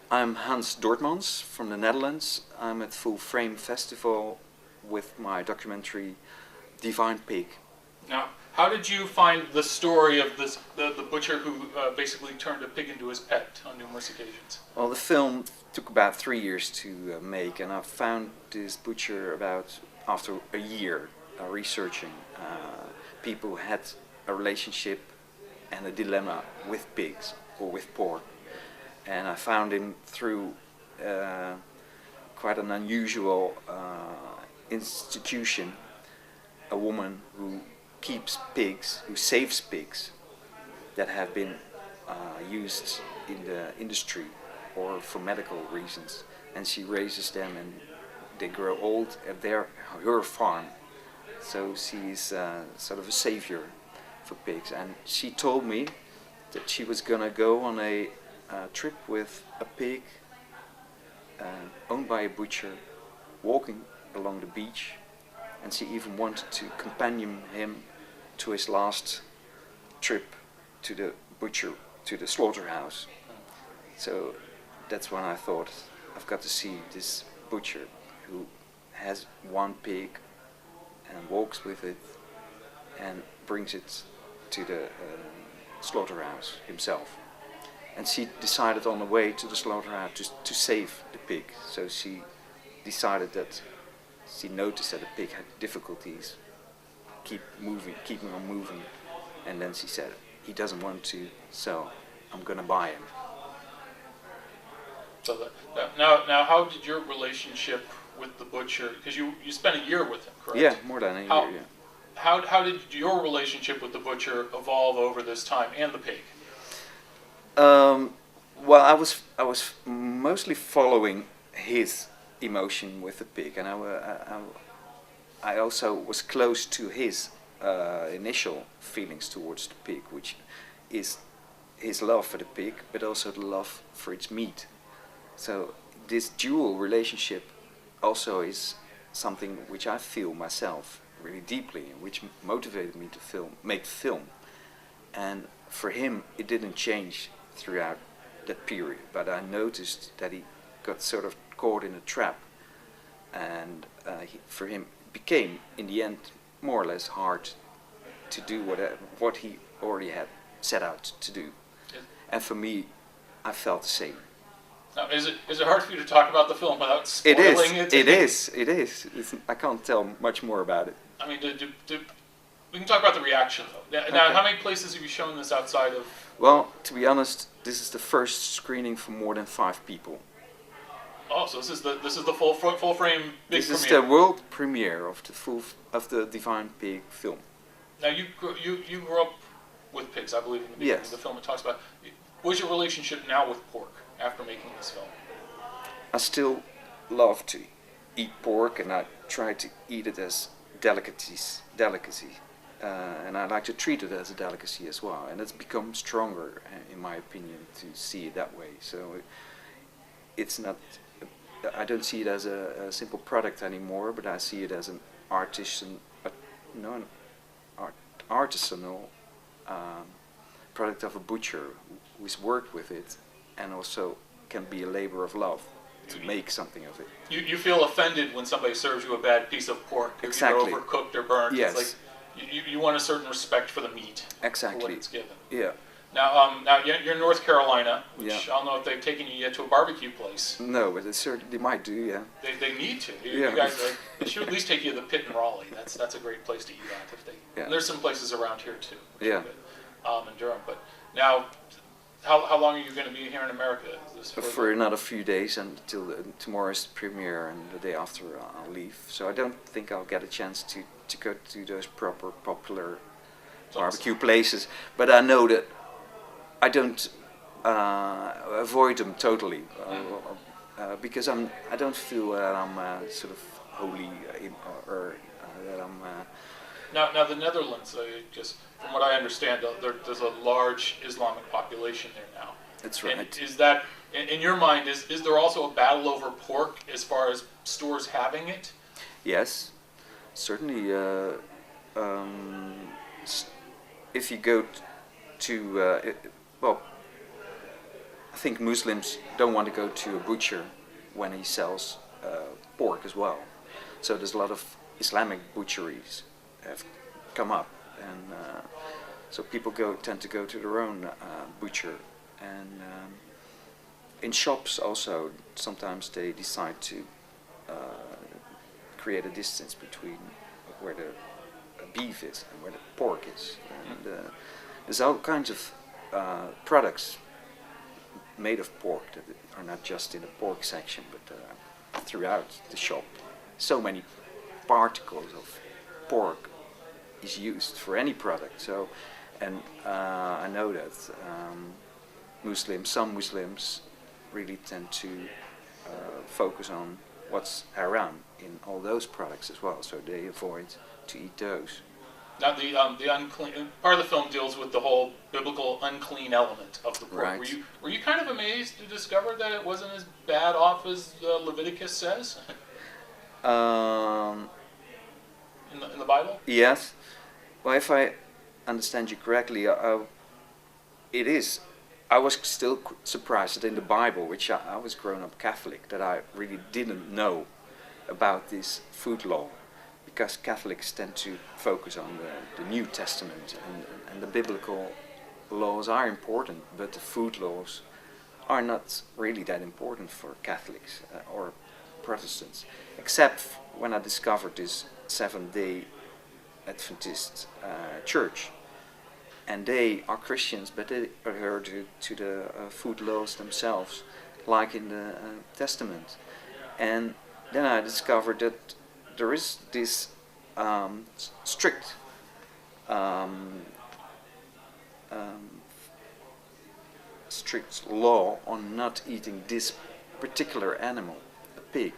I'm Hans Dortmans from the Netherlands. I'm at Full Frame Festival with my documentary Divine Pig. Now, how did you find the story of this the butcher who basically turned a pig into his pet on numerous occasions? Well, the film took about 3 years to make, and I found this butcher about after a year researching. People had a relationship and a dilemma with pigs or with pork, and I found him through quite an unusual institution, a woman who keeps pigs, who saves pigs that have been used in the industry or for medical reasons, and she raises them and they grow old at her farm. So she's sort of a savior for pigs, and she told me that she was gonna go on a trip with a pig owned by a butcher, walking along the beach, and she even wanted to companion him to his last trip to the butcher, to the slaughterhouse. So that's when I thought, I've got to see this butcher who has one pig and walks with it and brings it to the slaughterhouse himself. And she decided on the way to the slaughterhouse to save the pig. So she decided that she noticed that the pig had difficulties keeping on moving, and then she said, he doesn't want to, so I'm gonna buy him. So now, how did your relationship with the butcher? Because you spent a year with him, correct? Yeah, more than a year. Yeah. How did your relationship with the butcher evolve over this time, and the pig? Well, I was mostly following his emotion with the pig, and I also was close to his initial feelings towards the pig, which is his love for the pig, but also the love for its meat. So this dual relationship also is something which I feel myself really deeply, which motivated me to make film. And for him, it didn't change throughout that period, but I noticed that he got sort of caught in a trap, and for him it became, in the end, more or less hard to do what he already had set out to do. And for me, I felt the same. Now, is it hard for you to talk about the film without spoiling it? It is. I can't tell much more about it. I mean, we can talk about the reaction, though. Now, Okay. How many places have you shown this outside of? Well, to be honest, this is the first screening for more than 5 people. Oh, so this is the full frame big This premiere. is the world premiere of the Divine Pig film. Now you grew up with pigs, I believe, in the beginning Yes. of the film. It talks about. What's your relationship now with pork after making this film? I still love to eat pork, and I try to eat it as delicacy, and I like to treat it as a delicacy as well. And it's become stronger, in my opinion, to see it that way. So it's not. I don't see it as a simple product anymore, but I see it as an artisanal product of a butcher who's worked with it, and also can be a labor of love to make something of it. You feel offended when somebody serves you a bad piece of pork, Exactly. either overcooked or burnt. Yes. It's like you want a certain respect for the meat. Exactly. For what it's given. Yeah. Now you're in North Carolina, which Yeah. I don't know if they've taken you yet to a barbecue place. No, but they might do, yeah. They need to. Yeah. You guys, they should at least take you to the Pit in Raleigh. That's a great place to eat at. Yeah. And there's some places around here too. Which Yeah. are good, in Durham. But now, how long are you going to be here in America? Is this For another few days until tomorrow's premiere, and the day after I'll leave. So I don't think I'll get a chance to go to those proper popular barbecue places. But I know that I don't avoid them totally, because I don't feel that I'm sort of holy or that I'm. Now the Netherlands, just from what I understand, there's a large Islamic population there now. That's right. And is that, in your mind, is there also a battle over pork as far as stores having it? Yes, certainly. If you go well, I think Muslims don't want to go to a butcher when he sells pork as well. So there's a lot of Islamic butcheries have come up, and so people tend to go to their own butcher. And in shops also, sometimes they decide to create a distance between where the beef is and where the pork is. And there's all kinds of products made of pork that are not just in the pork section, but throughout the shop. So many particles of pork is used for any product. So, and I know that some Muslims really tend to focus on what's haram in all those products as well. So they avoid to eat those. Now the unclean part of the film deals with the whole biblical unclean element of the pork. Right. Were you kind of amazed to discover that it wasn't as bad off as Leviticus says in the Bible? Yes. Well, if I understand you correctly, it is. I was still surprised that in the Bible, which I was grown up Catholic, that I really didn't know about this food law, because Catholics tend to focus on the New Testament, and the biblical laws are important, but the food laws are not really that important for Catholics or Protestants, except when I discovered this Seventh-day Adventist church. And they are Christians, but they adhere to the food laws themselves, like in the Testament. And then I discovered that there is this strict strict law on not eating this particular animal, a pig.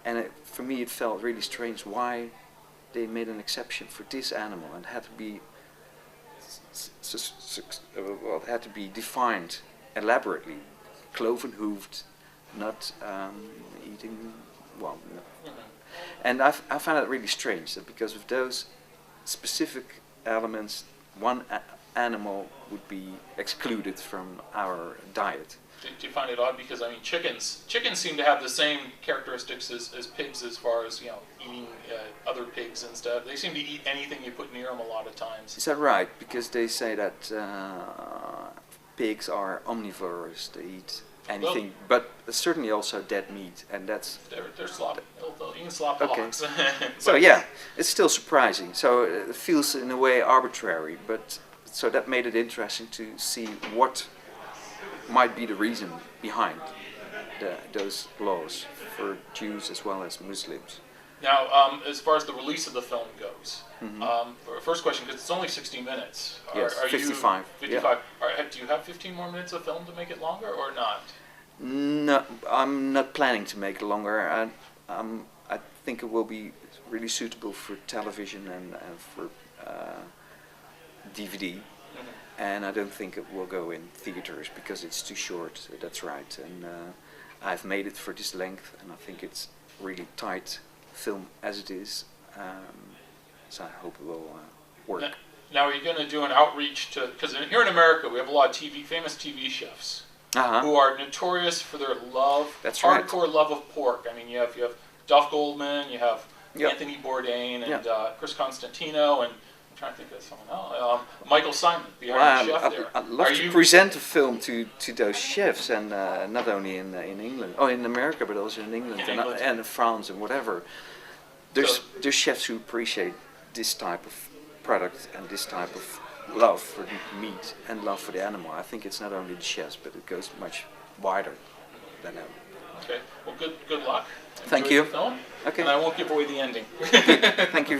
And for me it felt really strange why they made an exception for this animal, and had to be it had to be defined elaborately, cloven hooved, not eating. Well, no. And I found it really strange that because of those specific elements, one animal would be excluded from our diet. Do you find it odd? Because I mean, chickens seem to have the same characteristics as pigs, as far as eating other pigs and stuff. They seem to eat anything you put near them a lot of times. Is that right? Because they say that pigs are omnivores. They eat anything, but certainly also dead meat, and that's they're slop. They'll eat slop-hogs. So yeah, it's still surprising. So it feels in a way arbitrary, but so that made it interesting to see what might be the reason behind those laws for Jews as well as Muslims. Now, as far as the release of the film goes, first question, because it's only 60 minutes. Yes, 55. 55. Yeah. Do you have 15 more minutes of film to make it longer, or not? No, I'm not planning to make it longer. I think it will be really suitable for television and for DVD. And I don't think it will go in theaters because it's too short. That's right. And I've made it for this length, and I think it's really tight film as it is. So I hope it will work. Now, are you going to do an outreach to? Because here in America, we have a lot of famous TV chefs who are notorious for their love, hardcore love of pork. I mean, you have Duff Goldman, you have Anthony Bourdain, and Chris Constantino, and I'm trying to think of someone else. Michael Simon, the Iron Chef there. I'd love to present a film to those chefs, and not only in England, in America, but also in England and France and whatever. There's chefs who appreciate this type of product and this type of love for the meat and love for the animal. I think it's not only the chefs, but it goes much wider than that. Okay. Well, good luck. Thank Enjoy you. the film, okay. And I won't give away the ending. Thank you.